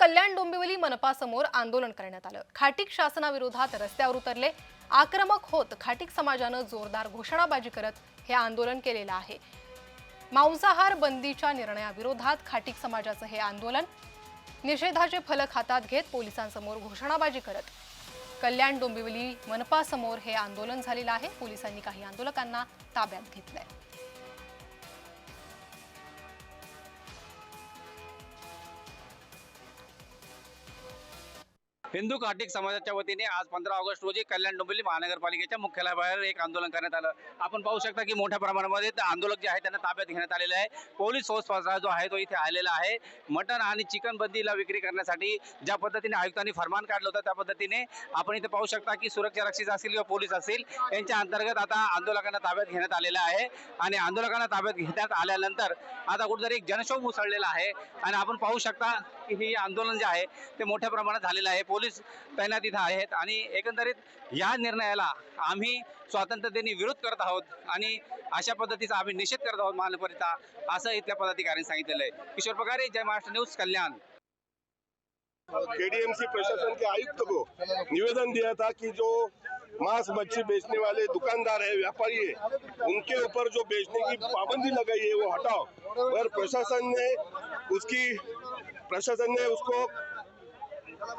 कल्याण डोंबिवली मनपा समोर आंदोलन करण्यात आलं। खाटीक शासनाविरोधात रस्त्यावर उतरले आक्रमक होत खाटीक समाजानं जोरदार घोषणाबाजी करत हे आंदोलन केलेलं आहे। मांसाहार बंदीच्या निर्णयाविरोधात खाटीक समाजाचं हे आंदोलन निषेधाचे फलक हातात घेत पोलिसांसमोर घोषणाबाजी करत कल्याण डोंबिवली मनपा समोर हे आंदोलन झालेलं आहे। पोलिसांनी काही आंदोलकांना ताब्यात घेतलंय। हिंदू खाटीक समाजाच्या वतीने आज 15 ऑगस्ट रोजी कल्याण डोंबिवली महानगरपालिकेच्या मुख्यालयाबाहेर एक आंदोलन करण्यात आलं। आपण पाहू शकता की मोठ्या प्रमाणामध्ये आंदोलक जे आहेत त्यांना ताब्यात घेण्यात आलेले आहे। पोलीस फौज जो आहे तो इथे आलेला आहे। मटण आणि चिकन बंदीला विक्री करण्यासाठी ज्या पद्धतीने आयुक्तांनी फरमान काढलं होतं त्या पद्धतीने आपण इथे पाहू शकता की सुरक्षा रक्षक असतील किंवा पोलीस असतील यांच्या अंतर्गत आता आंदोलकांना ताब्यात घेण्यात आलेलं आहे। आणि आंदोलकांना ताब्यात घेण्यात आल्यानंतर आता कुठेतरी एक जनशोभ उसळलेला आहे आणि आपण पाहू शकता की हे आंदोलन जे आहे ते मोठ्या प्रमाणात झालेलं आहे। पोलीस तैनात इथं आहेत आणि एकंदरीत या निर्णयाला आम्ही स्वातंत्र्यदिनी विरोध करत आहोत आणि अशा पद्धतीचा आम्ही निषेध करत आहोत महानगरपालिका, असं इथल्या पदाधिकाऱ्यांनी सांगितलेलं आहे। किशोर पगारे, जय महाराष्ट्र न्यूज, कल्याण। केडीएमसी प्रशासन के आयुक्त को निवेदन दिया था कि जो मांस मच्छी बेचने वाले दुकानदार है, व्यापारी है, उनके ऊपर जो बेचने की पाबंदी लगाई है वो हटाओ। और प्रशासन ने उसको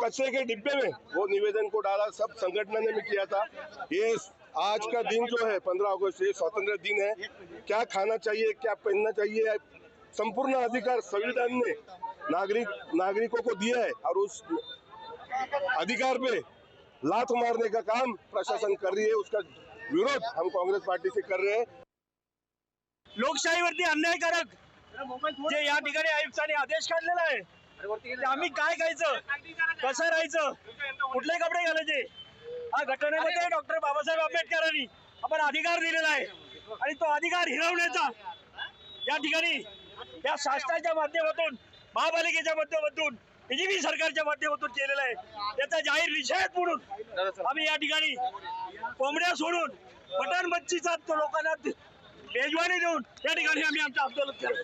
कचरे के डिब्बे में वो निवेदन को डाला। सब संगठन ने भी किया था। ये आज का दिन जो है 15 अगस्त, ये स्वतंत्र दिन है। क्या खाना चाहिए, क्या पहनना चाहिए, संपूर्ण अधिकार संविधान ने नागरिकों को दिया है और उस अधिकार पे लात मारने का काम प्रशासन कर रही है। उसका विरोध हम कांग्रेस पार्टी से कर रहे हैं। लोकशाहीवरती अन्यायकारक जे या ठिकाणी आयुक्तांनी आदेश काढलेला आहे, आम्ही काय खायचं, कसं राहायचं, कुठले कपडे घालायचे, हा घटनेमध्ये डॉक्टर बाबासाहेब आंबेडकरांनी आपण अधिकार दिलेला आहे आणि तो अधिकार हिरावण्याचा या ठिकाणी या शासनाच्या माध्यमातून, महापालिकेच्या माध्यमातून, बीजेपी सरकारच्या माध्यमातून केलेला आहे। त्याचा जाहीर निषेध म्हणून आम्ही या ठिकाणी कोंबड्या सोडून मटण मच्छीचा तो लोकांना मेजवानी देऊन या ठिकाणी आम्ही आमचं आंदोलन केलं।